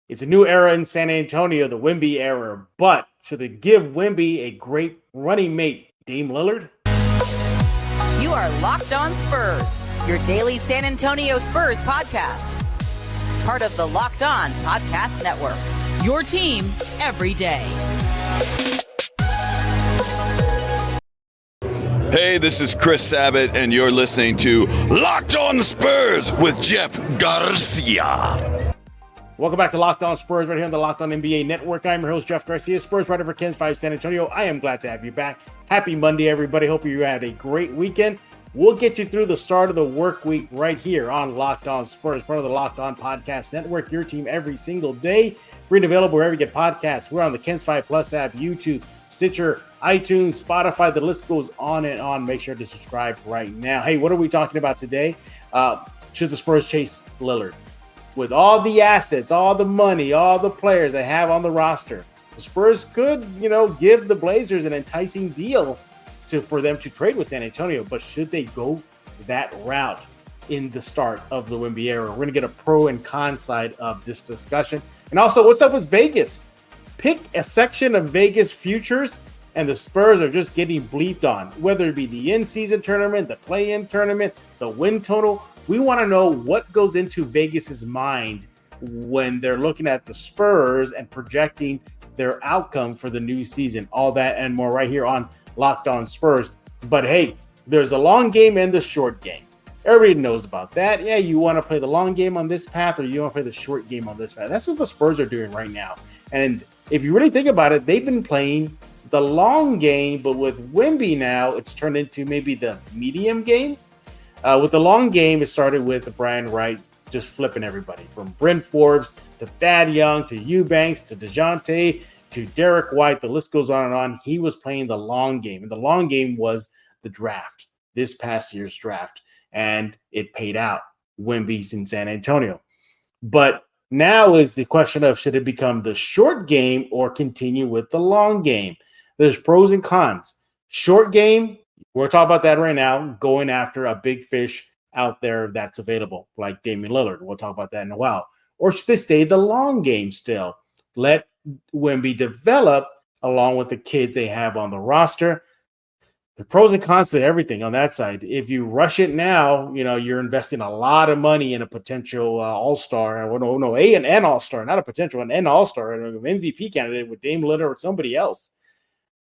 It's a new era in San Antonio, the Wemby era, but should they give Wemby a great running mate, Dame Lillard? You are Locked On Spurs, your daily San Antonio Spurs podcast. Part of the Locked On Podcast Network, your team every day. Hey, this is Chris Sabat, and you're listening to Locked On Spurs with Jeff Garcia. Welcome back to Locked On Spurs right here on the Locked On NBA Network. I'm your host, Jeff Garcia, Spurs writer for Ken's 5 San Antonio. I am glad to have you back. Happy Monday, everybody. Hope you had a great weekend. We'll get you through the start of the work week right here on Locked On Spurs, part of the Locked On Podcast Network, your team every single day. Free and available wherever you get podcasts. We're on the Ken's 5 Plus app, YouTube, Stitcher, iTunes, Spotify. The list goes on and on. Make sure to subscribe right now. Hey, what are we talking about today? Should the Spurs chase Lillard? With all the assets, all the money, all the players they have on the roster, the Spurs could, give the Blazers an enticing deal for them to trade with San Antonio. But should they go that route in the start of the Wemby era? We're going to get a pro and con side of this discussion. And also, what's up with Vegas? Pick a section of Vegas futures, and the Spurs are just getting bleeped on, whether it be the in-season tournament, the play-in tournament, the win total. We want to know what goes into Vegas's mind when they're looking at the Spurs and projecting their outcome for the new season. All that and more right here on Locked On Spurs. But hey, there's a long game and the short game. Everybody knows about that. Yeah, you want to play the long game on this path or you want to play the short game on this path. That's what the Spurs are doing right now. And if you really think about it, they've been playing the long game, but with Wemby now, it's turned into maybe the medium game. With the long game, it started with Brian Wright just flipping everybody from Bryn Forbes to Thad Young to Eubanks to DeJounte to Derek White. The list goes on and on. He was playing the long game, and the long game was the draft, this past year's draft, and it paid out. Wemby's in San Antonio. But now is the question of should it become the short game or continue with the long game? There's pros and cons. Short game, we're talking about that right now, going after a big fish out there that's available, like Damian Lillard. We'll talk about that in a while. Or should they stay the long game still? Let Wemby develop along with the kids they have on the roster. The pros and cons to everything on that side. If you rush it now, you're investing a lot of money in a potential all-star. An all-star, not a potential, an all-star, an MVP candidate with Dame Lillard or somebody else.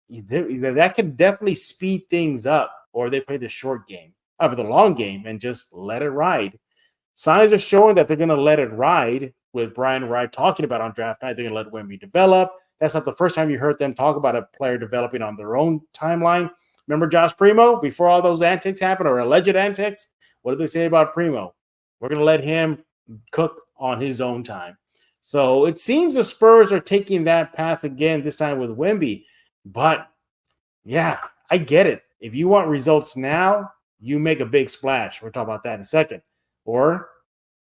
That can definitely speed things up, or they play the short game, but the long game, and just let it ride. Signs are showing that they're going to let it ride. With Brian Wright talking about on draft night, they're going to let Wemby develop. That's not the first time you heard them talk about a player developing on their own timeline. Remember Josh Primo before all those antics happened, or alleged antics? What did they say about Primo? We're going to let him cook on his own time. So it seems the Spurs are taking that path again, this time with Wemby. But, yeah, I get it. If you want results now, you make a big splash. We'll talk about that in a second. Or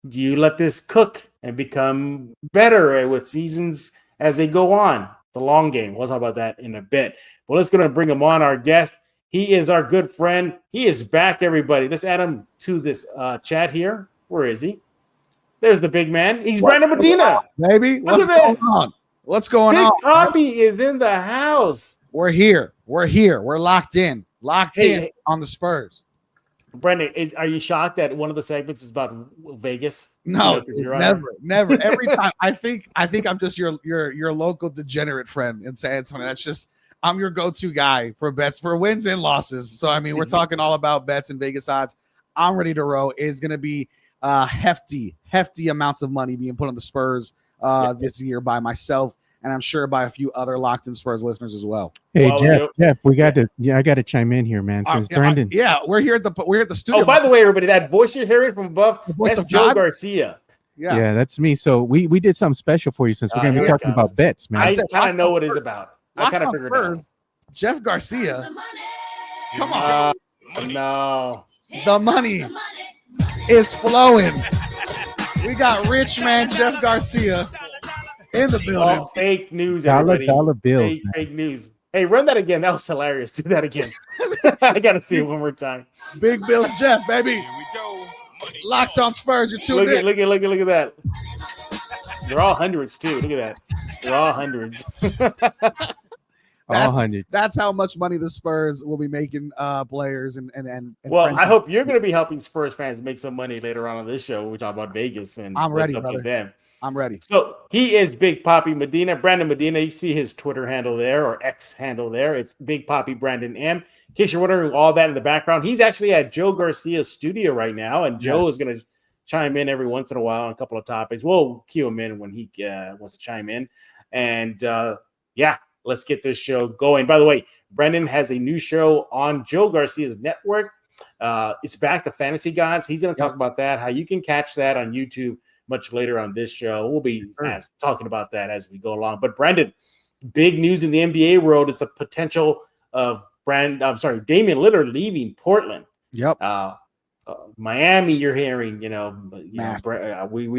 do you let this cook and become better with seasons as they go on? The long game. We'll talk about that in a bit. Well, let's go and bring him on, our guest. He is our good friend. He is back, everybody. Let's add him to this chat here. Where is he? There's the big man. He's Brandon Medina. Baby, what's going on? What's going on? Big Poppy is in the house. We're here. We're locked in on the Spurs. Brandon, are you shocked that one of the segments is about Vegas? No, never. Every time I think I'm just your local degenerate friend in San Antonio. I'm your go-to guy for bets for wins and losses. So I mean, we're talking all about bets and Vegas odds. I'm ready to roll. It's going to be hefty amounts of money being put on the Spurs this year by myself, and I'm sure by a few other Locked In Spurs listeners as well. Hey, Jeff, I got to chime in here, man. Since Brandon, we're here at the studio. Oh, by the way, everybody, that voice you're hearing from above, that's Joe Garcia. Yeah, that's me. So we did something special for you since we're going to be talking about bets, man. I kind of know what it's about. I kind of figured it out. Jeff Garcia. Come on. No. The money is flowing. We got rich man Jeff Garcia in the building. Oh, fake news, everybody. Dollar bills. Fake news. Hey, run that again. That was hilarious. Do that again. I got to see it one more time. Big Bills Jeff, baby. Here we go. Locked On Spurs. You're tuned in. Look at that. They're all hundreds too. Look at that. They're all hundreds. All hundreds. That's how much money the Spurs will be making players and well, friends. I hope you're going to be helping Spurs fans make some money later on this show when we talk about Vegas and I'm ready, what's up with brother. them. I'm ready. So he is Big Papi Medina, Brandon Medina. You see his Twitter handle there or X handle there. It's Big Papi Brandon M. In case you're wondering all that in the background, he's actually at Joe Garcia's studio right now, and Joe is going to chime in every once in a while on a couple of topics. We'll cue him in when he wants to chime in. And let's get this show going. By the way, Brandon has a new show on Joe Garcia's network. It's back to Fantasy Gods. He's going to talk about that, how you can catch that on YouTube much later on this show. We'll be talking about that as we go along. But Brandon, big news in the NBA world is the potential of Damian Lillard leaving Portland. Yep. Miami, you're hearing, we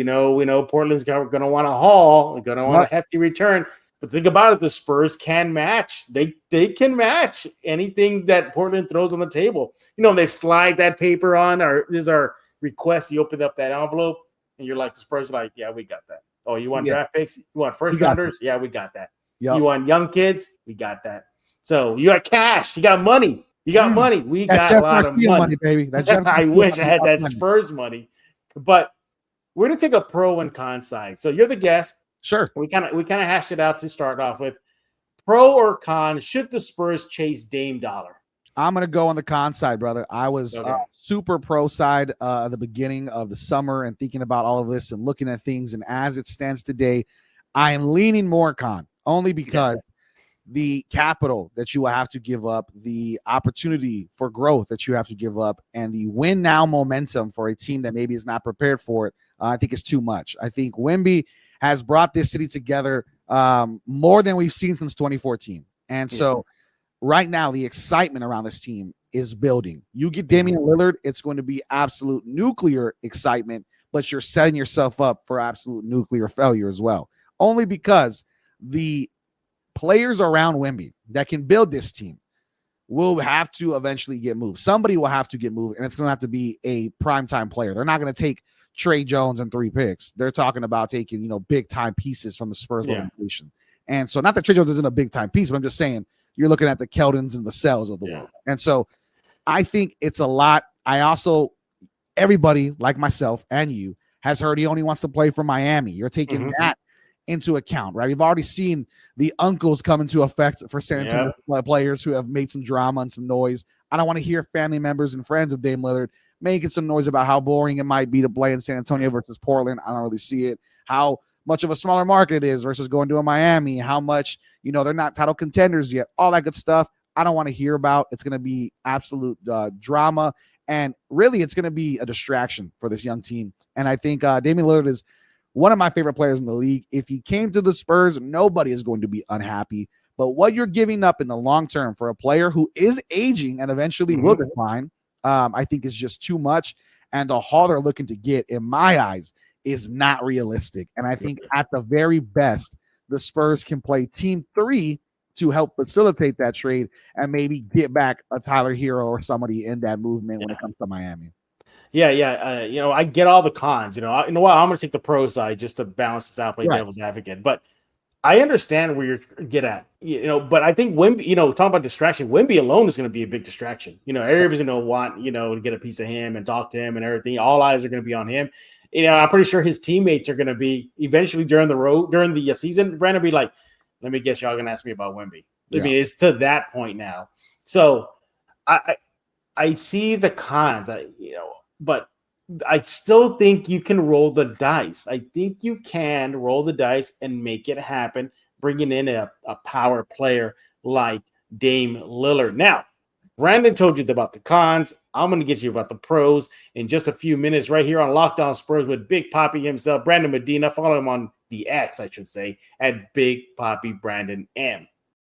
know Portland's going to want a haul, going to want a hefty return. But think about it, the Spurs can match. They can match anything that Portland throws on the table. They slide that paper on, or this is our request. You open up that envelope, and you're like, the Spurs are like, yeah, we got that. Oh, you want draft picks? You want first rounders? Yeah, we got that. Yep. You want young kids? We got that. So you got cash. You got money. You got money. We got Jeff a lot Garcia of money, baby. I wish I had that Spurs money. But we're going to take a pro and con side. So you're the guest. Sure. We kind of hashed it out to start off with. Pro or con, should the Spurs chase Dame Dollar? I'm going to go on the con side, brother. I was super pro side at the beginning of the summer and thinking about all of this and looking at things. And as it stands today, I am leaning more con, only because the capital that you will have to give up, the opportunity for growth that you have to give up, and the win now momentum for a team that maybe is not prepared for it, I think is too much. I think Wemby has brought this city together more than we've seen since 2014. And so right now, the excitement around this team is building. You get Damian Lillard, it's going to be absolute nuclear excitement, but you're setting yourself up for absolute nuclear failure as well. Only because the players around Wemby that can build this team will have to eventually get moved. Somebody will have to get moved, and it's going to have to be a primetime player. They're not going to take Trey Jones and 3 picks. They're talking about taking, big time pieces from the Spurs organization. And so not that Trey Jones isn't a big time piece, but I'm just saying you're looking at the Keldons and Vassell's of the world. And so I think it's a lot. Everybody like myself and you has heard he only wants to play for Miami. You're taking that into account, right? We've already seen the uncles come into effect for San Antonio players who have made some drama and some noise. I don't want to hear family members and friends of Dame Lillard making some noise about how boring it might be to play in San Antonio versus Portland. I don't really see it. How much of a smaller market it is versus going to a Miami. How much, they're not title contenders yet. All that good stuff I don't want to hear about. It's going to be absolute drama. And really, it's going to be a distraction for this young team. And I think Damian Lillard is one of my favorite players in the league. If he came to the Spurs, nobody is going to be unhappy. But what you're giving up in the long term for a player who is aging and eventually will decline, I think is just too much. And the haul they're looking to get, in my eyes, is not realistic. And I think at the very best, the Spurs can play team 3 to help facilitate that trade and maybe get back a Tyler Hero or somebody in that movement when it comes to Miami. I get all the cons. I'm going to take the pro side just to balance this out, play devil's advocate. But I understand where you're get at. But I think Wemby, talking about distraction, Wemby alone is going to be a big distraction. Everybody's going to want, to get a piece of him and talk to him and everything. All eyes are going to be on him. I'm pretty sure his teammates are going to be eventually during the season. Brandon will be like, let me guess, y'all going to ask me about Wemby. I mean, it's to that point now. So I see the cons, but I still think you can roll the dice. I think you can roll the dice and make it happen, bringing in a power player like Dame Lillard. Now, Brandon told you about the cons. I'm going to get you about the pros in just a few minutes right here on Locked On Spurs with Big Papi himself, Brandon Medina. Follow him on the X, I should say, at Big Papi Brandon M.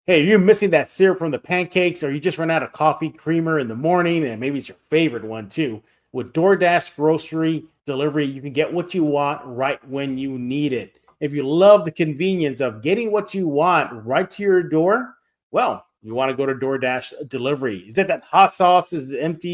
Hey, are you missing that syrup from the pancakes, or you just run out of coffee creamer in the morning, and maybe it's your favorite one too? With DoorDash grocery delivery, you can get what you want right when you need it. If you love the convenience of getting what you want right to your door, well, you want to go to DoorDash delivery. Is that hot sauce is empty?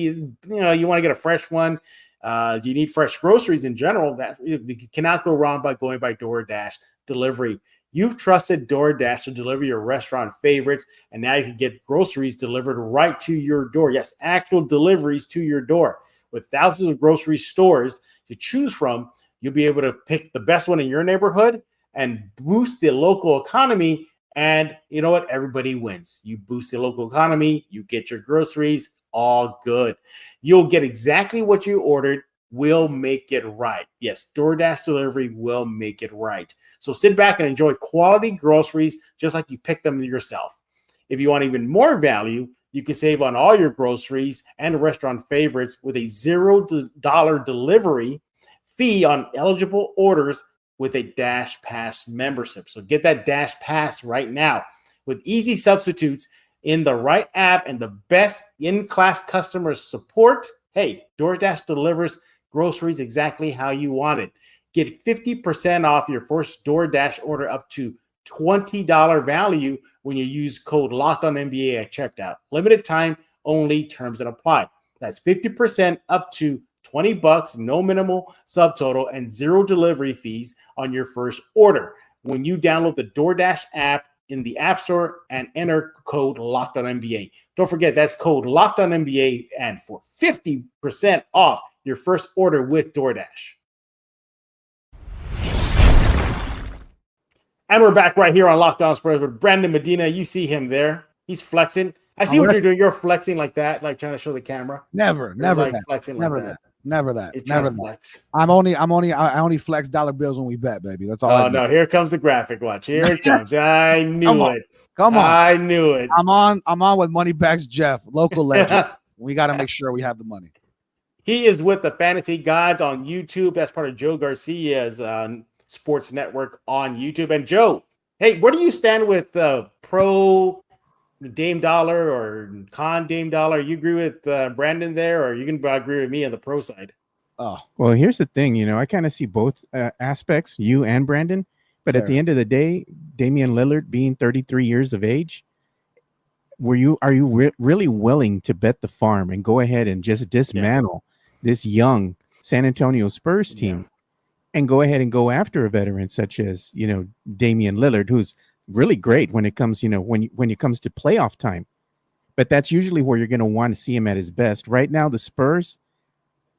You want to get a fresh one. Do you need fresh groceries in general? That you cannot go wrong by going by DoorDash delivery. You've trusted DoorDash to deliver your restaurant favorites, and now you can get groceries delivered right to your door. Yes, actual deliveries to your door. With thousands of grocery stores to choose from, you'll be able to pick the best one in your neighborhood and boost the local economy. And you know what? Everybody wins. You boost the local economy, you get your groceries, all good. You'll get exactly what you ordered. Will make it right. Yes, DoorDash delivery will make it right. So sit back and enjoy quality groceries just like you pick them yourself. If you want even more value, you can save on all your groceries and restaurant favorites with a $0 delivery fee on eligible orders with a Dash Pass membership. So get that Dash Pass right now with easy substitutes in the right app and the best in-class customer support. Hey, DoorDash delivers groceries exactly how you want it. Get 50% off your first DoorDash order up to $20 value when you use code LOCKEDONNBA at checkout. Limited time only, terms that apply. That's 50% up to $20, no minimal subtotal, and zero delivery fees on your first order when you download the DoorDash app in the App Store and enter code LOCKEDONNBA. Don't forget, that's code LOCKEDONNBA, and for 50% off your first order with DoorDash. And we're back right here on Locked On Spurs with Brandon Medina. You see him there. He's flexing. I see what you're doing. You're flexing like that, like trying to show the camera. Never like that. Flexing Never like that. that. Never that. You're Never trying to that. flex. I only flex dollar bills when we bet, baby. That's all. Oh no, here comes the graphic. Watch. Here it comes. I knew it. Come on. I knew it. I'm on with Moneybacks Jeff, local legend. We got to make sure we have the money. He is with the Fantasy Gods on YouTube. That's part of Joe Garcia's sports network on YouTube. And Joe, hey, where do you stand with pro Dame Dollar or con Dame Dollar? You agree with Brandon there, or you can agree with me on the pro side? Oh, well, here's the thing. I kind of see both aspects, you and Brandon. But at the end of the day, Damian Lillard being 33 years of age, are you really willing to bet the farm and go ahead and just dismantle this young San Antonio Spurs team and go ahead and go after a veteran such as, Damian Lillard, who's really great when it comes, when it comes to playoff time. But that's usually where you're going to want to see him at his best. Right now, the Spurs,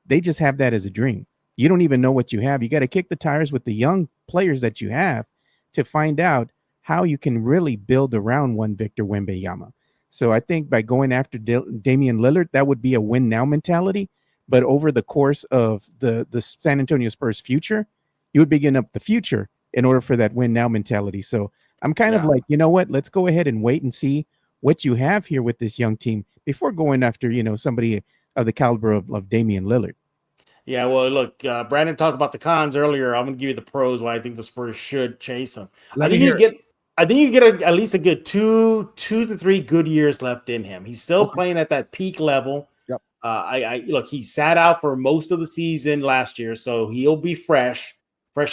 they just have that as a dream. You don't even know what you have. You got to kick the tires with the young players that you have to find out how you can really build around one Victor Wembanyama. So I think by going after Damian Lillard, that would be a win now mentality. But over the course of the San Antonio Spurs future, you would begin up the future in order for that win now mentality. So I'm kind of like, you know what? Let's go ahead and wait and see what you have here with this young team before going after, somebody of the caliber of Damian Lillard. Yeah, well, look, Brandon talked about the cons earlier. I'm going to give you the pros why I think the Spurs should chase him. I think you get at least a good two to 3 good years left in him. He's still playing at that peak level. Yep. Look, he sat out for most of the season last year, so he'll be fresh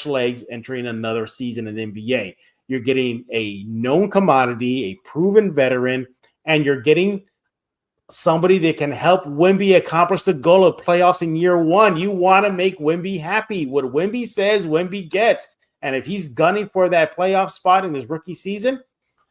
legs entering another season in the NBA. You're getting a known commodity, a proven veteran, and you're getting somebody that can help Wemby accomplish the goal of playoffs in year one. You want to make Wemby happy. What Wemby says, Wemby gets. And if he's gunning for that playoff spot in his rookie season,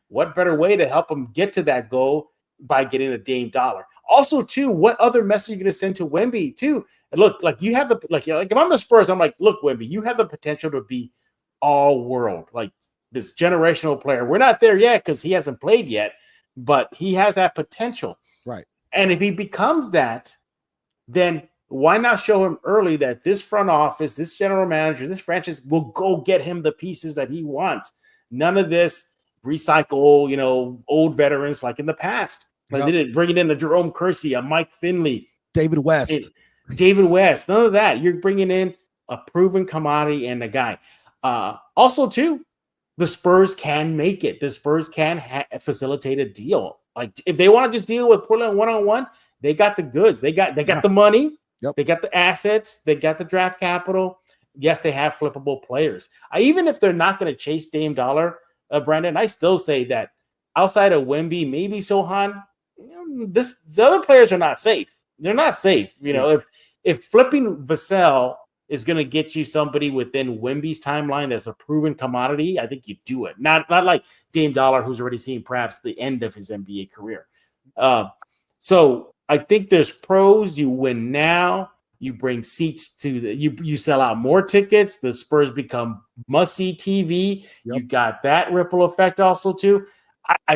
what better way to help him get to that goal by getting a Dame Dollar? Also, too, what other message are you going to send to Wemby, too? And look, like you have if I'm the Spurs, I'm like, look, Wemby, you have the potential to be all world, like this generational player. We're not there yet because he hasn't played yet, but he has that potential. Right. And if he becomes that, then why not show him early that this front office, this general manager, this franchise will go get him the pieces that he wants. None of this recycle, old veterans like in the past. Like they didn't bring it in a Jerome Kersey, a Mike Finley, David West. None of that. You're bringing in a proven commodity and a guy. Also, too, the Spurs can make it. The Spurs can facilitate a deal. Like if they want to just deal with Portland one-on-one, they got the goods. They got the money. Yep. They got the assets. They got the draft capital. Yes, they have flippable players. Even if they're not going to chase Dame Dollar, Brandon, I still say that outside of Wemby, maybe Sohan, the other players are not safe. They're not safe. If if flipping Vassell is going to get you somebody within Wemby's timeline that's a proven commodity, I think you do it. Not like Dame Dollar, who's already seen perhaps the end of his NBA career. So I think there's pros. You win now. You bring seats to you sell out more tickets. The Spurs become must-see TV. Yep. You got that ripple effect also too.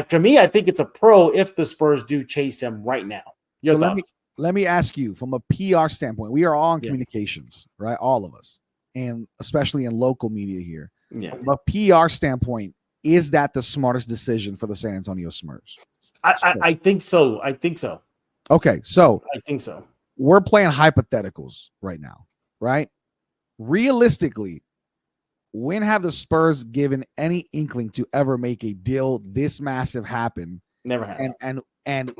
To me, I think it's a pro if the Spurs do chase him right now. Your thoughts? Let me ask you from a PR standpoint. We are all in communications, right? All of us, and especially in local media here. Yeah. From a PR standpoint, is that the smartest decision for the San Antonio Spurs? I think so. Okay, so I think so. We're playing hypotheticals right now, right? Realistically, when have the Spurs given any inkling to ever make a deal this massive happen? Never have. And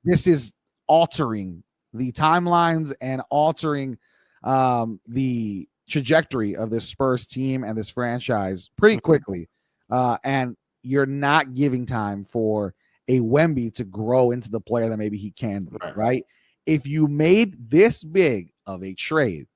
this is altering the timelines and altering the trajectory of this Spurs team and this franchise pretty quickly. And you're not giving time for a Wemby to grow into the player that maybe he can be, right? If you made this big of a trade,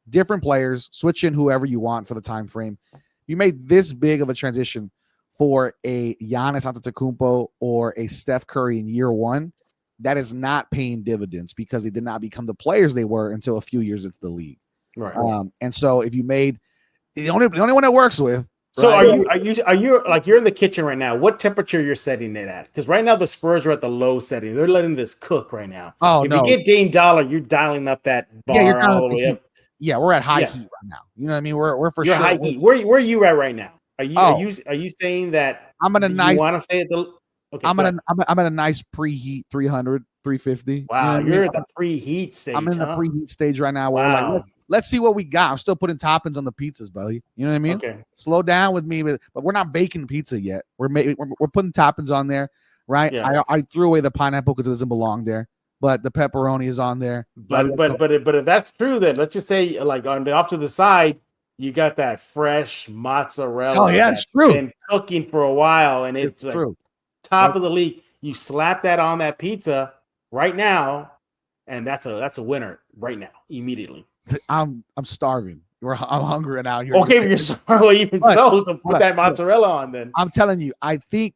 different players, switch in whoever you want for the time frame, you made this big of a transition for a Giannis Antetokounmpo or a Steph Curry in year one, that is not paying dividends because they did not become the players they were until a few years into the league. Right. And so if you made the only one it works with. So right? are you like you're in the kitchen right now? What temperature you're setting it at? Because right now the Spurs are at the low setting. They're letting this cook right now. Oh, if you get Dame Dollar, you're dialing up that bar all the way up. Yeah, we're at high heat right now. You know what I mean? We're for you're sure high heat. Where are you at right now? Are you saying that I'm at a nice? You want to stay at the? Okay, I'm at a nice preheat 300, 350. Wow, you know you're at the preheat stage. I'm in the preheat stage right now. Where wow. we're like, let's see what we got. I'm still putting toppings on the pizzas, buddy. You know what I mean? Okay. Slow down with me, but we're not baking pizza yet. We're putting toppings on there, right? Yeah. I threw away the pineapple because it doesn't belong there, but the pepperoni is on there. But if that's true, then let's just say like off to the side, you got that fresh mozzarella. Oh yeah, it's true. Been cooking for a while, and it's like true. Top of the league. You slap that on that pizza right now, and that's a winner right now, immediately. I'm starving. I'm hungry now. Okay, you're starving. So put that mozzarella on then. I'm telling you, I think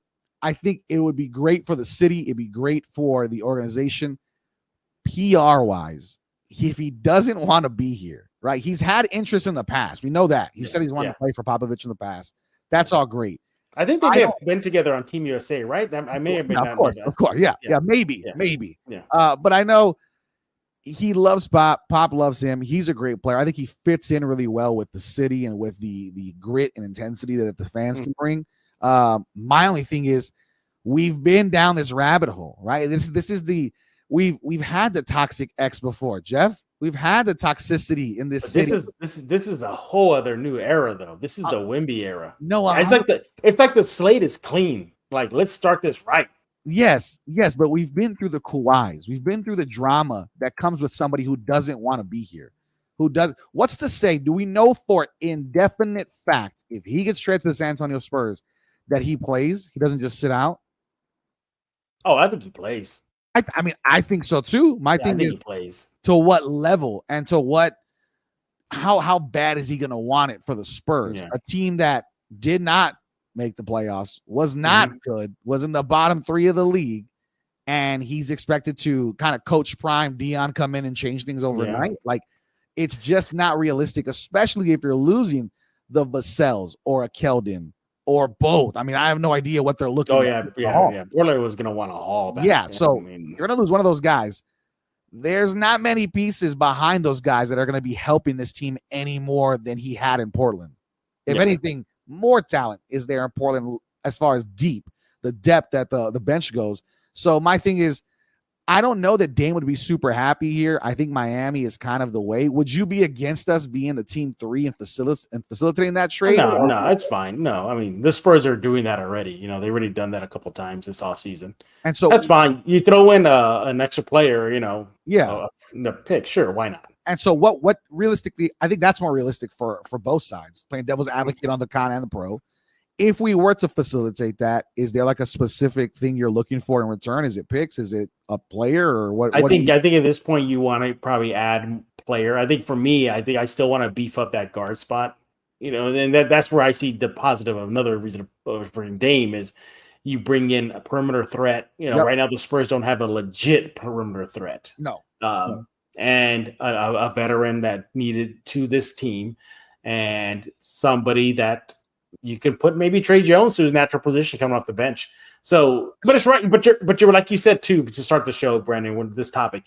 it would be great for the city. It'd be great for the organization, PR wise. If he doesn't want to be here, right? He's had interest in the past. We know that. He said he's wanted to play for Popovich in the past. That's all great. I think they may have been together on Team USA, right? I may have been. Of course. Yeah, maybe. Yeah. But I know he loves Pop. Pop loves him. He's a great player. I think he fits in really well with the city and with the grit and intensity that the fans can bring. My only thing is we've been down this rabbit hole, right? This is we've had the toxic ex before, Jeff. We've had the toxicity in this city. This is a whole other new era, though. This is the Wemby era. No, it's like the slate is clean. Like, let's start this right. Yes, but we've been through the Kawhis. We've been through the drama that comes with somebody who doesn't want to be here. What's to say? Do we know for indefinite fact if he gets traded to the San Antonio Spurs that he plays? He doesn't just sit out. Oh, I think he plays. I mean, I think so too. My thing is, he plays. To what level and to what? How bad is he going to want it for the Spurs? Yeah. A team that did not make the playoffs, was not good, was in the bottom 3 of the league, and he's expected to kind of coach prime Dion come in and change things overnight. Yeah. Like, it's just not realistic, especially if you're losing the Vassells or a Keldon or both. I mean, I have no idea what they're looking at. Yeah. Portland was going to want a haul back. Yeah, so you're going to lose one of those guys. There's not many pieces behind those guys that are going to be helping this team any more than he had in Portland. If anything, more talent is there in Portland as far as the depth that the bench goes. So my thing is, I don't know that Dame would be super happy here. I think Miami is kind of the way. Would you be against us being the team 3 and facilitating that trade? No, it's fine. No, I mean, the Spurs are doing that already. You know, they've already done that a couple times this offseason. And so that's fine. You throw in an extra player, the pick. Sure, why not? And so what realistically, I think that's more realistic for both sides, playing devil's advocate on the con and the pro. If we were to facilitate that, is there like a specific thing you're looking for in return? Is it picks? Is it a player or what? I think at this point you want to probably add player. I think for me, I think I still want to beef up that guard spot. And that's where I see the positive. Another reason to bring Dame is you bring in a perimeter threat. Yep. Right now the Spurs don't have a legit perimeter threat. No. And a veteran that needed to this team, and somebody that you could put maybe Trey Jones to his natural position coming off the bench. So, but it's right. But you're like you said too to start the show, Brandon. With this topic,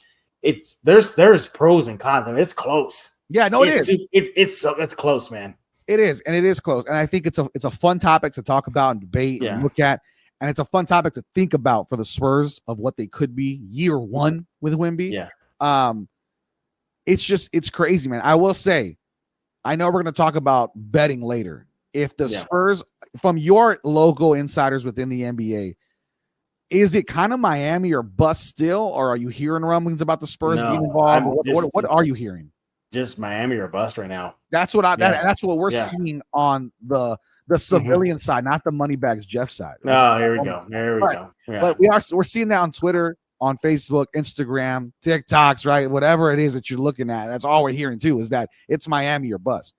there's pros and cons. I mean, it's close. Yeah, no, it is. It's close, man. It is, and it is close. And I think it's a fun topic to talk about and debate and look at, and it's a fun topic to think about for the Spurs of what they could be year one with Wemby. Yeah. It's crazy, man. I will say, I know we're going to talk about betting later. If the Spurs, from your local insiders within the NBA, is it kind of Miami or bust still, or are you hearing rumblings about the Spurs being involved? What are you hearing? Just Miami or bust right now. That's what that's what we're seeing on the civilian side, not the moneybags Jeff side. Oh, here we go. There we go. Yeah. But we're seeing that on Twitter, on Facebook, Instagram, TikToks, right? Whatever it is that you're looking at, that's all we're hearing too, is that it's Miami or bust.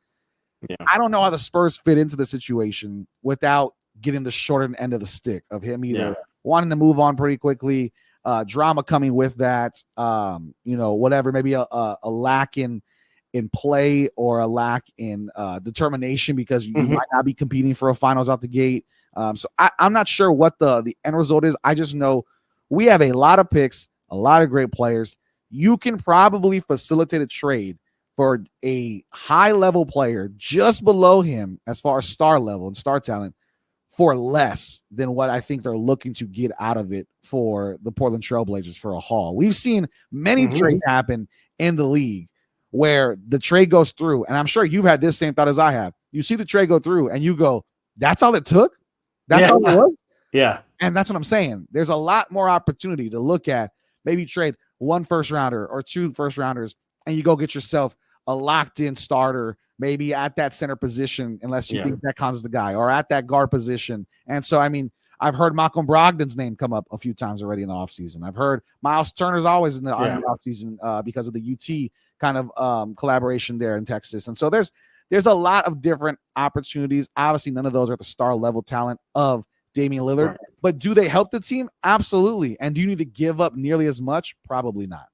Yeah. I don't know how the Spurs fit into the situation without getting the short end of the stick of him either wanting to move on pretty quickly, drama coming with that, whatever, maybe a lack in play or a lack in determination because you might not be competing for a finals out the gate. So I'm not sure what the end result is. I just know we have a lot of picks, a lot of great players. You can probably facilitate a trade for a high-level player just below him as far as star level and star talent for less than what I think they're looking to get out of it for the Portland Trailblazers for a haul. We've seen many trades happen in the league where the trade goes through, and I'm sure you've had this same thought as I have. You see the trade go through, and you go, that's all it took? That's all it was? Yeah. And that's what I'm saying. There's a lot more opportunity to look at, maybe trade 1 first-rounder or 2 first-rounders, and you go get yourself a locked-in starter, maybe at that center position, unless you think that Khan's the guy, or at that guard position. And so, I mean, I've heard Malcolm Brogdon's name come up a few times already in the offseason. I've heard Miles Turner's always in the offseason because of the UT kind of collaboration there in Texas. And so there's a lot of different opportunities. Obviously, none of those are the star level talent of Damian Lillard, but do they help the team? Absolutely. And do you need to give up nearly as much? Probably not.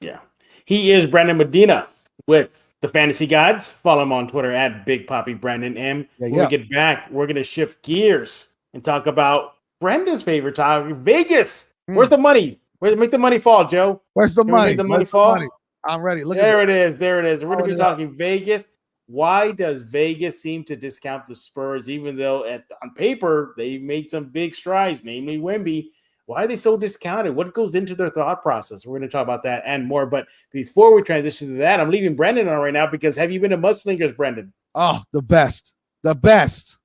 Yeah. He is Brandon Medina with the Fantasy Gods. Follow him on Twitter at Big Poppy Brandon M. When we get back, we're going to shift gears and talk about Brandon's favorite topic, Vegas. Where's the money? Make the money fall, Joe. Where's the money? Make the money fall. I'm ready. There it is. We're going to be talking Vegas. Why does Vegas seem to discount the Spurs, even though on paper they made some big strides, namely Wemby? Why are they so discounted? What goes into their thought process? We're going to talk about that and more. But before we transition to that, I'm leaving Brandon on right now because have you been to Mudslingers, Brandon? Oh, the best. The best.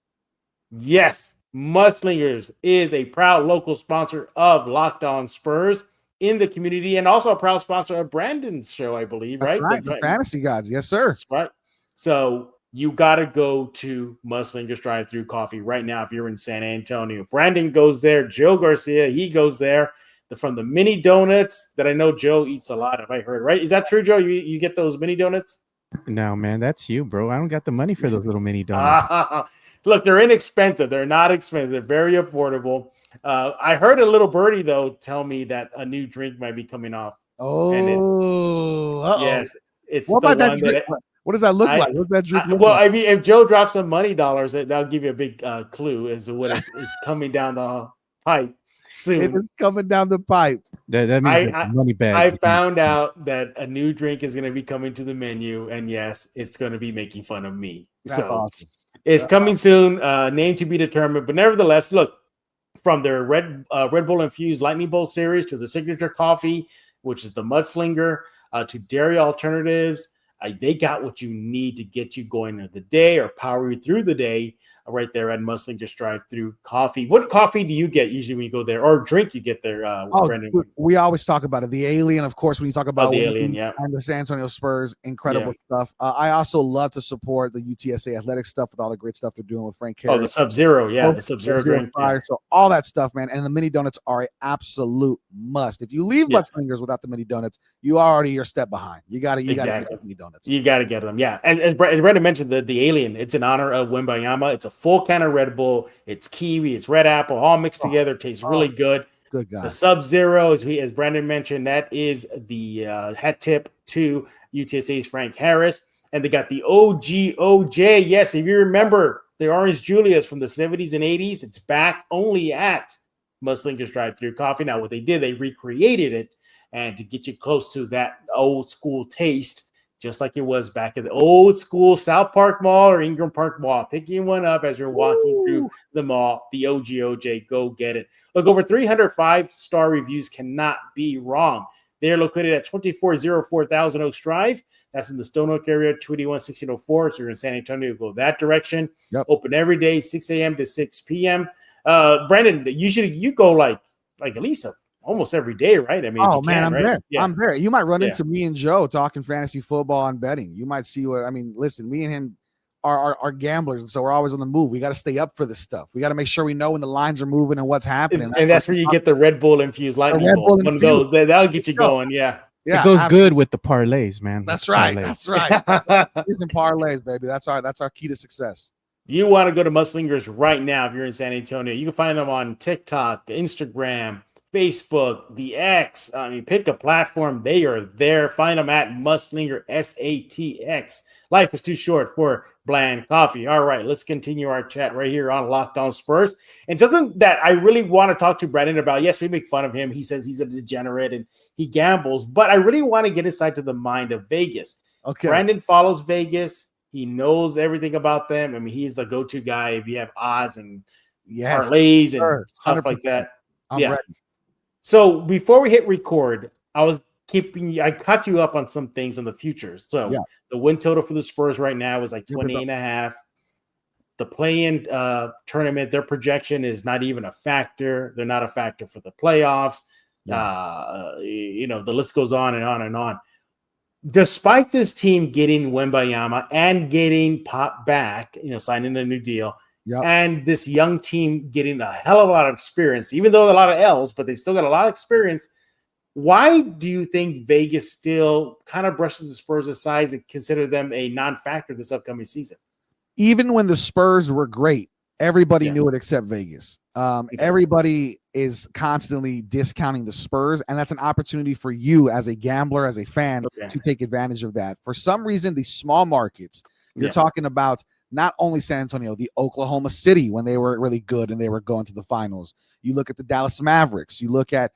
Yes. Mudslingers is a proud local sponsor of Locked On Spurs in the community and also a proud sponsor of Brandon's show, I believe, That's right? The Fantasy Gods. Yes, sir. That's right. So you got to go to Mudslingers Drive-Thru Coffee right now if you're in San Antonio. Brandon goes there. Joe Garcia, he goes there. From the mini donuts that I know Joe eats a lot, if I heard right. Is that true, Joe? You get those mini donuts? No, man, that's you, bro. I don't got the money for those little mini donuts. Look, they're inexpensive. They're not expensive. They're very affordable. I heard a little birdie, though, tell me that a new drink might be coming off. Yes. It's what about that drink? What does that look like? What's that drink look like? I mean, if Joe drops some money dollars, that'll give you a big clue as to what it's coming down the pipe soon. It is coming down the pipe. That means money bags. I found out that a new drink is going to be coming to the menu, and yes, it's going to be making fun of me. That's awesome. It's coming soon. Name to be determined, but nevertheless, look, from their Red Bull infused Lightning Bolt series to the signature coffee, which is the Mudslinger, to dairy alternatives. They got what you need to get you going into the day or power you through the day. right there at Muslinger's Drive-Thru Coffee. What coffee do you get usually when you go there, or drink you get there, Brandon? We always talk about it. The Alien, of course, when you talk about the Alien, yeah. And the San Antonio Spurs, incredible stuff. I also love to support the UTSA athletic stuff with all the great stuff they're doing with Frank Harris. Oh, the Sub-Zero, the Sub-Zero drink. Yeah. So all that stuff, man. And the mini donuts are an absolute must. If you leave Mudslingers without the mini donuts, you already are a step behind. You got to get the mini donuts. You got to get them, yeah. As Brandon mentioned, the Alien, it's in honor of Wembanyama. It's a full can of Red Bull. It's kiwi, it's red apple, all mixed together. Tastes really good. Good guy. The Sub-Zero, as Brandon mentioned, that is the hat tip to UTSA's Frank Harris. And they got the OGOJ. Yes, if you remember the Orange Julius from the 70s and 80s, it's back only at Muslinger's Drive-Thru Coffee. Now, what they did, they recreated it, and to get you close to that old school taste, just like it was back at the old school South Park Mall or Ingram Park Mall. Picking one up as you're walking through the mall, the OGOJ, go get it. Look, over 300 5-star reviews cannot be wrong. They are located at 2404 Thousand Oaks Drive. That's in the Stone Oak area, 281-1604. So you're in San Antonio, go that direction. Yep. Open every day, 6 a.m. to 6 p.m. Brandon, usually you go like at least almost every day, right? I mean, I'm there. Yeah. I'm there. You might run into me and Joe talking fantasy football and betting. You might see listen, me and him are gamblers, and so we're always on the move. We got to stay up for this stuff. We got to make sure we know when the lines are moving and what's happening. And that's where you get the Red Bull infused lightning bolt. One of those that'll get you going. Yeah. It goes good with the parlays, man. That's right. That's right. Using parlays, baby. That's our key to success. You want to go to Muslinger's right now if you're in San Antonio. You can find them on TikTok, Instagram, Facebook, the X. I mean, pick a platform. They are there. Find them at Muslinger, SATX. Life is too short for bland coffee. All right, let's continue our chat right here on Locked On Spurs. And something that I really want to talk to Brandon about. Yes, we make fun of him. He says he's a degenerate and he gambles. But I really want to get inside to the mind of Vegas. Okay. Brandon follows Vegas. He knows everything about them. I mean, he's the go-to guy if you have odds and parlays and stuff like that. I'm ready. So before we hit record, I caught you up on some things on the futures. So the win total for the Spurs right now is like 28.5. The play-in tournament, their projection is not even a factor. They're not a factor for the playoffs. The list goes on and on and on. Despite this team getting Wembanyama and getting Pop back, signing a new deal, and this young team getting a hell of a lot of experience, even though a lot of L's, but they still got a lot of experience. Why do you think Vegas still kind of brushes the Spurs aside and consider them a non-factor this upcoming season? Even when the Spurs were great, everybody knew it except Vegas. Everybody is constantly discounting the Spurs, and that's an opportunity for you as a gambler, as a fan, to take advantage of that. For some reason, these small markets, you're talking about not only San Antonio, the Oklahoma City when they were really good and they were going to the finals. You look at the Dallas Mavericks. You look at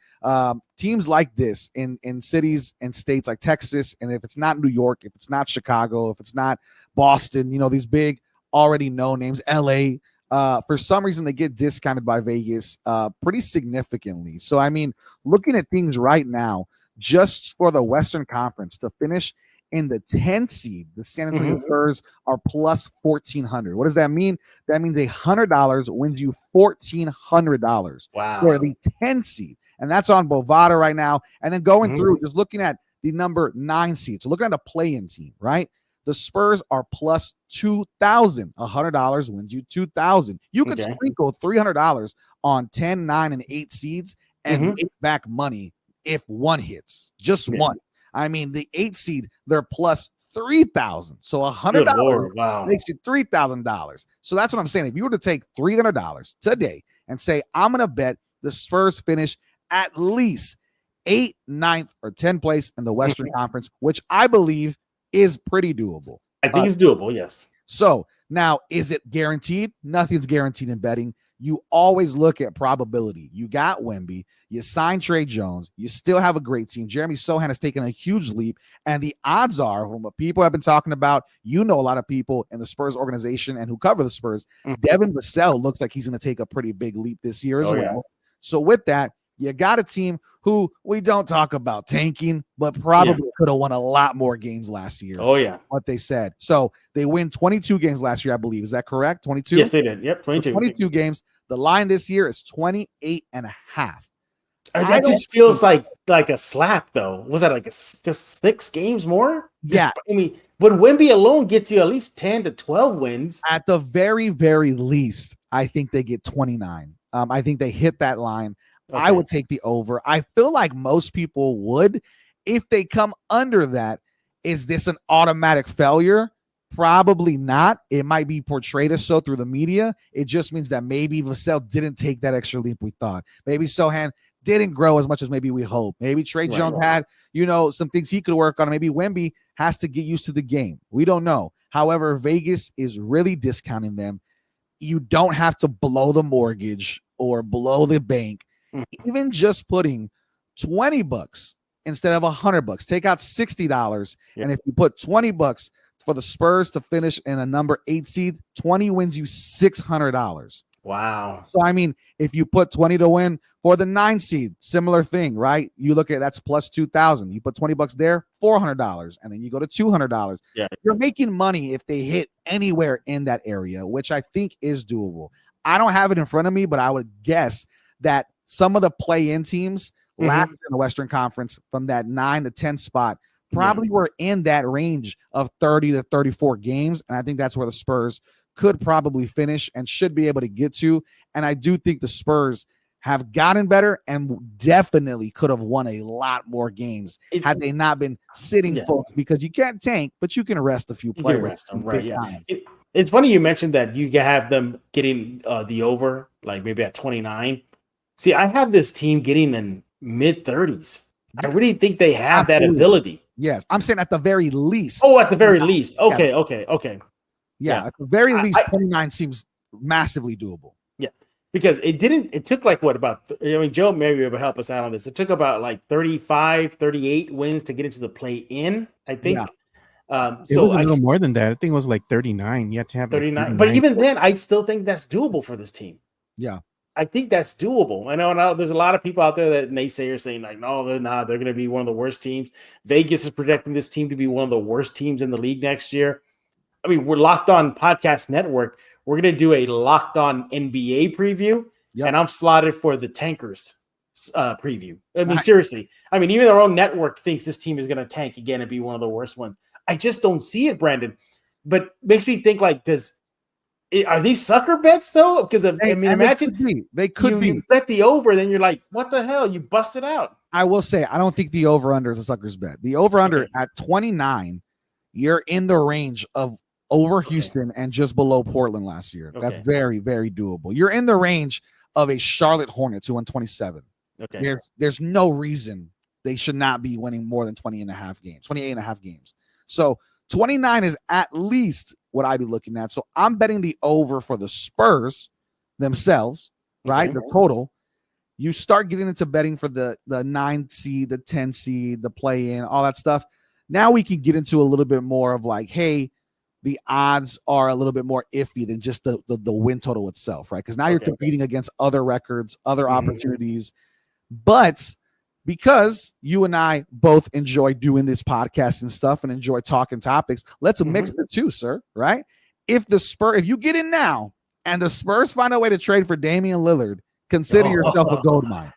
teams like this in cities and states like Texas, and if it's not New York, if it's not Chicago, if it's not Boston, these big already known names, LA, for some reason they get discounted by Vegas pretty significantly. So, I mean, looking at things right now, just for the Western Conference to finish in the 10 seed, the San Antonio Spurs are plus 1,400. What does that mean? That means $100 wins you $1,400 for the 10 seed. And that's on Bovada right now. And then going through, just looking at the number 9 seed. So looking at a play-in team, right? The Spurs are plus 2,000. $100 wins you 2,000. You could sprinkle $300 on 10, 9, and 8 seeds and make back money if one hits. Just one. I mean, the 8 seed, they're plus 3,000. So $100 makes you $3,000. So that's what I'm saying. If you were to take $300 today and say, I'm going to bet the Spurs finish at least 8th, 9th, or 10th place in the Western Conference, which I believe is pretty doable. I think it's doable, yes. So now, is it guaranteed? Nothing's guaranteed in betting. You always look at probability. You got Wemby. You signed Trey Jones. You still have a great team. Jeremy Sohan has taken a huge leap. And the odds are, from what people have been talking about, a lot of people in the Spurs organization and who cover the Spurs, Devin Vassell looks like he's going to take a pretty big leap this year as well. So with that, You got a team who we don't talk about tanking, but probably could have won a lot more games last year. Oh, yeah. What they said. So they win 22 games last year, I believe. Is that correct? 22? Yes, they did. Yep, 22. 22 games. The line this year is 28.5. That just feels like a slap, though. Was that like just 6 games more? Yeah. I mean, would Wemby alone get you at least 10 to 12 wins? At the very, very least, I think they get 29. I think they hit that line. Okay. I would take the over. I feel like most people would. If they come under that, is this an automatic failure? Probably not. It might be portrayed as so through the media. It just means that maybe Vassell didn't take that extra leap we thought. Maybe Sohan didn't grow as much as maybe we hope. Maybe Trey Jones had, some things he could work on. Maybe Wemby has to get used to the game. We don't know. However, Vegas is really discounting them. You don't have to blow the mortgage or blow the bank. Even just putting $20 instead of $100, take out $60. And if you put $20 for the Spurs to finish in a number 8 seed, 20 wins you $600. Wow. So, I mean, if you put 20 to win for the 9 seed, similar thing, right? You look at that's plus 2,000. You put $20 there, $400, and then you go to $200. Yeah. You're making money if they hit anywhere in that area, which I think is doable. I don't have it in front of me, but I would guess that some of the play-in teams last in the Western Conference from that 9 to 10 spot probably were in that range of 30 to 34 games, and I think that's where the Spurs could probably finish and should be able to get to. And I do think the Spurs have gotten better and definitely could have won a lot more games had they not been sitting folks, because you can't tank, but you can rest a few players. You can rest them, right? Yeah. It's funny you mentioned that you can have them getting the over, like maybe at 29. See, I have this team getting in mid-30s. I really think they have that ability. Yes, I'm saying at the very least. Oh, at the very least. Okay. Yeah, at the very least, 29 seems massively doable. Yeah, because it took like Joe maybe would help us out on this. It took about like 35, 38 wins to get into the play-in, I think. Yeah. It was a little more than that. I think it was like 39. You had to have 39. But even then, I still think that's doable for this team. Yeah. I think that's doable. I know there's a lot of people out there that naysayers saying like, no, they're not. They're going to be one of the worst teams. Vegas is projecting this team to be one of the worst teams in the league next year. I mean, we're Locked On Podcast Network. We're going to do a Locked On NBA preview, and I'm slotted for the Tankers preview. I mean, seriously. I mean, even our own network thinks this team is going to tank again and be one of the worst ones. I just don't see it, Brandon. But makes me think like, are these sucker bets though? Because imagine they could be. You bet the over, then you're like, what the hell? You busted out. I will say, I don't think the over-under is a sucker's bet. The over-under at 29, you're in the range of over Houston and just below Portland last year. That's very, very doable. You're in the range of a Charlotte Hornets who won 27. Okay. There's no reason they should not be winning more than 28 and a half games. So 29 is at least what I'd be looking at. So I'm betting the over for the Spurs themselves, right? The total. You start getting into betting for the 9 seed, the 10 seed, the play-in, all that stuff. Now we can get into a little bit more of like, hey, the odds are a little bit more iffy than just the win total itself, right? Because now you're competing against other records, other opportunities. But because you and I both enjoy doing this podcast and stuff and enjoy talking topics, let's mix the two, sir, right? If you get in now and the Spurs find a way to trade for Damian Lillard, consider yourself a gold mine,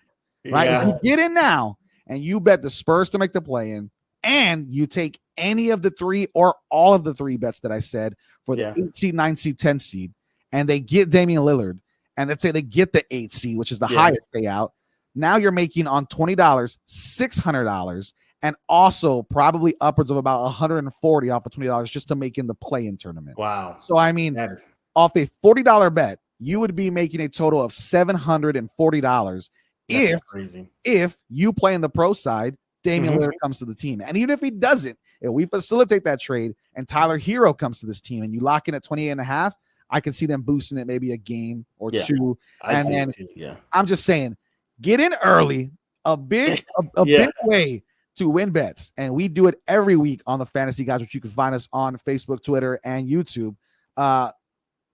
right? Yeah. If you get in now and you bet the Spurs to make the play-in and you take any of the 3 or all of the 3 bets that I said for the 8 seed, 9 seed, 10 seed, and they get Damian Lillard, and let's say they get the 8 seed, which is the highest payout, now you're making on $20, $600, and also probably upwards of about $140 off of $20 just to make in the play-in tournament. Wow. So, I mean, off a $40 bet, you would be making a total of $740 if you play in the pro side, Damian Lillard comes to the team. And even if he doesn't, if we facilitate that trade and Tyler Hero comes to this team and you lock in at 28 and a half, I can see them boosting it maybe a game or two. I'm just saying, get in early, a big way to win bets. And we do it every week on the Fantasy Guys, which you can find us on Facebook, Twitter, and YouTube.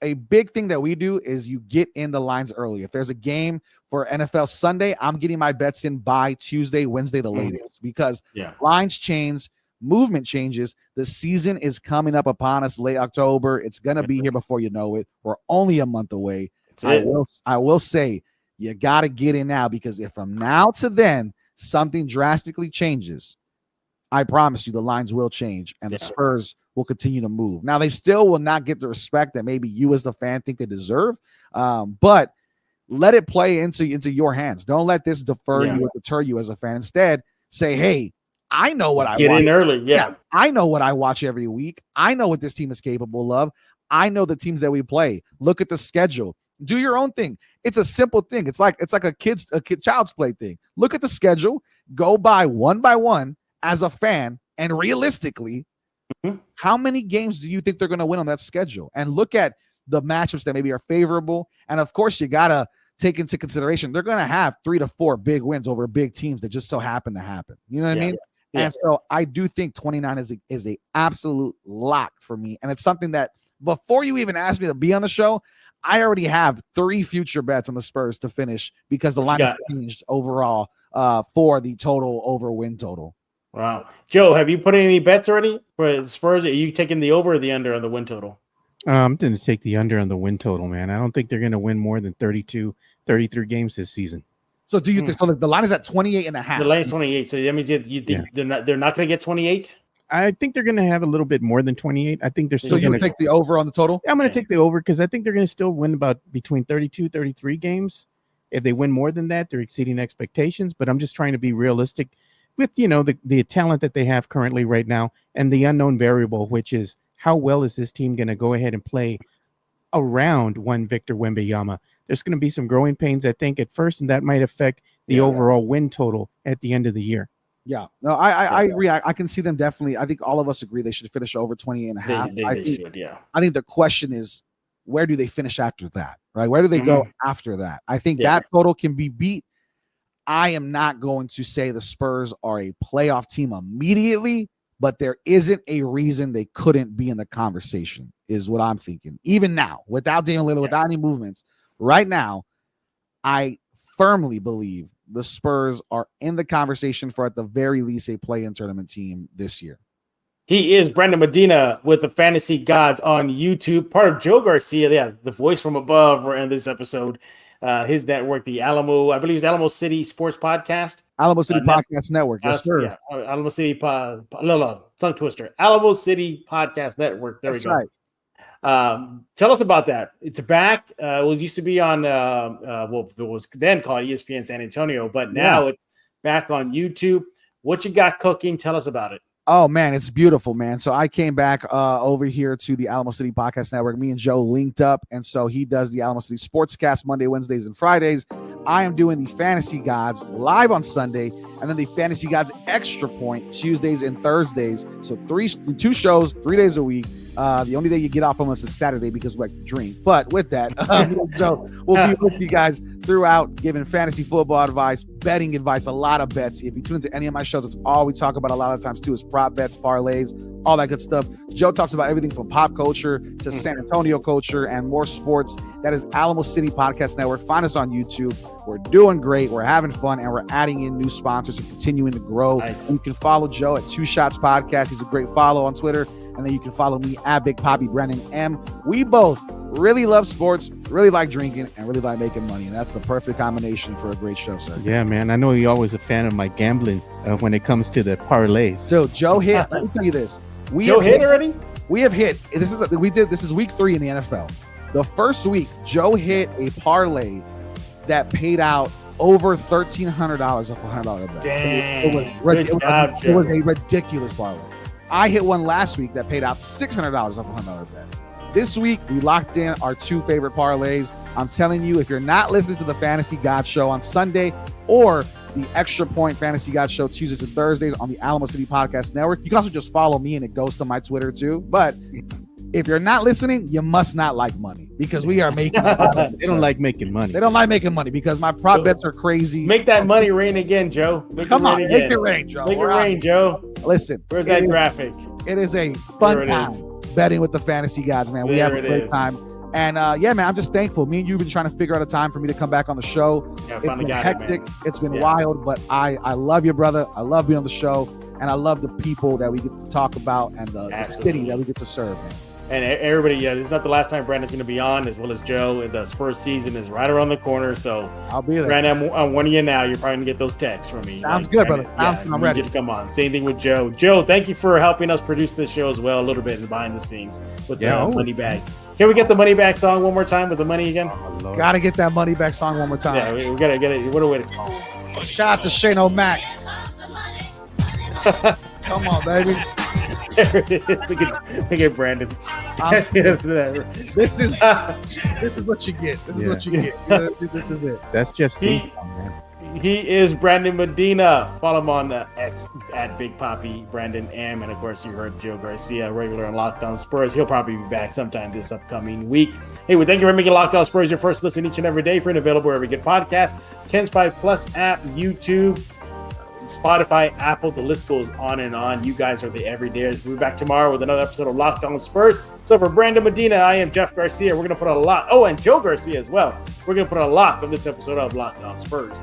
a big thing that we do is you get in the lines early. If there's a game for NFL Sunday, I'm getting my bets in by Tuesday, Wednesday, the latest, because lines change, movement changes. The season is coming up upon us late October. It's going to be here before you know it. We're only a month away. I will say you got to get in now, because if from now to then something drastically changes, I promise you the lines will change and the Spurs will continue to move. Now, they still will not get the respect that maybe you as the fan think they deserve, but let it play into your hands. Don't let this defer you or deter you as a fan. Instead, say, hey, I know what I get watch. In early. Yeah, I know what I watch every week. I know what this team is capable of. I know the teams that we play. Look at the schedule. Do your own thing. It's a simple thing. It's like a child's play thing. Look at the schedule. Go by one as a fan, and realistically, how many games do you think they're going to win on that schedule? And look at the matchups that maybe are favorable. And of course, you got to take into consideration they're going to have 3 to 4 big wins over big teams that just so happen to happen. You know what I mean? Yeah. And so I do think 29 is a absolute lock for me. And it's something that before you even asked me to be on the show, I already have 3 future bets on the Spurs to finish, because the line has changed overall for the total over win total. Wow. Joe, have you put in any bets already for the Spurs? Are you taking the over or the under on the win total? I'm going to take the under on the win total, man. I don't think they're going to win more than 32, 33 games this season. So do you think so? The line is at 28 and a half. The line is 28. So that means you think they're not going to get 28? I think they're going to have a little bit more than 28. I think they're still going to take the over on the total? I'm going to take the over, because I think they're going to still win about between 32, 33 games. If they win more than that, they're exceeding expectations. But I'm just trying to be realistic with, the talent that they have currently right now, and the unknown variable, which is how well is this team going to go ahead and play around one Victor Wembanyama. There's going to be some growing pains, I think, at first, and that might affect the overall win total at the end of the year. Yeah, no, I agree. I can see them definitely. I think all of us agree they should finish over 28 and a half. They should, yeah. I think the question is, where do they finish after that, right? Where do they go after that? I think that total can be beat. I am not going to say the Spurs are a playoff team immediately, but there isn't a reason they couldn't be in the conversation, is what I'm thinking. Even now, without Damian Lillard, without any movements, right now, I firmly believe the Spurs are in the conversation for, at the very least, a play-in tournament team this year. He is Brandon Medina with the Fantasy Gods on YouTube, part of Joe Garcia, the voice from above. We're in this episode. His network, the Alamo City Sports Podcast. Alamo City Podcast Network. Yes, sir. Yeah, Alamo City, tongue twister. Alamo City Podcast Network. There we go. Right. Tell us about that. It's back. It was used to be on, it was then called ESPN San Antonio, but now it's back on YouTube. What you got cooking? Tell us about it. Oh, man, it's beautiful, man. So I came back over here to the Alamo City Podcast Network. Me and Joe linked up, and so he does the Alamo City Sportscast Monday, Wednesdays, and Fridays. I am doing the Fantasy Gods live on Sunday, and then the Fantasy Gods Extra Point Tuesdays and Thursdays. So 2 shows, 3 days a week. The only day you get off from us is Saturday because we like to drink. But with that, Joe, we'll be with you guys throughout, giving fantasy football advice, betting advice, a lot of bets. If you tune into any of my shows, it's all we talk about a lot of times too, is prop bets, parlays, all that good stuff. Joe talks about everything from pop culture to San Antonio culture and more sports. That is Alamo City Podcast Network. Find us on YouTube. We're doing great. We're having fun, and we're adding in new sponsors and continuing to grow. Nice. You can follow Joe at 2 Shots Podcast. He's a great follow on Twitter. And then you can follow me at Big Poppy Brennan M. We both really love sports, really like drinking, and really like making money. And that's the perfect combination for a great show, sir. Yeah, man. I know you're always a fan of my gambling when it comes to the parlays. So Joe hit. Let me tell you this. Joe hit already? We have hit. This is week 3 in the NFL. The first week, Joe hit a parlay that paid out over $1,300 off a $100 bet. Dang. It was a ridiculous parlay. I hit one last week that paid out $600 off a $100 bet. This week, we locked in our 2 favorite parlays. I'm telling you, if you're not listening to the Fantasy God Show on Sunday or the Extra Point Fantasy God Show Tuesdays and Thursdays on the Alamo City Podcast Network, you can also just follow me and it goes to my Twitter too. But if you're not listening, you must not like money, because we are making money. They don't like making money. They don't like making money because my prop bets are crazy. Make that money rain again, Joe. Come on, make it rain, Joe. Make it rain, Joe. Listen. Where's that graphic? It is a fun time betting with the Fantasy Gods, man. We have a great time. And yeah, man, I'm just thankful. Me and you've been trying to figure out a time for me to come back on the show. Yeah, It's finally been got hectic. it, man. It's been wild, but I love you, brother. I love being on the show, and I love the people that we get to talk about and the city that we get to serve, man. And everybody, this is not the last time Brandon's going to be on, as well as Joe. The Spurs season is right around the corner, so I'll be there. Brandon, I'm warning you now. You're probably going to get those texts from me. Sounds good, brother. Yeah, I'm I need ready. you to come on. Same thing with Joe. Joe, thank you for helping us produce this show as well, a little bit behind the scenes with the money bag. Can we get the money back song one more time with the money again? Oh, Gotta get that money back song one more time. Yeah, we gotta get it. What a way to Shout out to Shane O'Mac. Come on, baby. Look at Brandon. This is what you get. This is what you get. This is it. That's Jeff's theme song, man. He is Brandon Medina. Follow him on X at Big Poppy Brandon M. And of course, you heard Joe Garcia, regular on Locked On Spurs. He'll probably be back sometime this upcoming week. Hey, well, thank you for making Locked On Spurs your first listen each and every day. Free and available wherever you get podcasts. Ken's 5 Plus app, YouTube, Spotify, Apple, the list goes on and on. You guys are the everydayers. We'll be back tomorrow with another episode of Locked On Spurs. So for Brandon Medina, I am Jeff Garcia. We're going to put a lock. Oh, and Joe Garcia as well. We're going to put a lock on this episode of Locked On Spurs.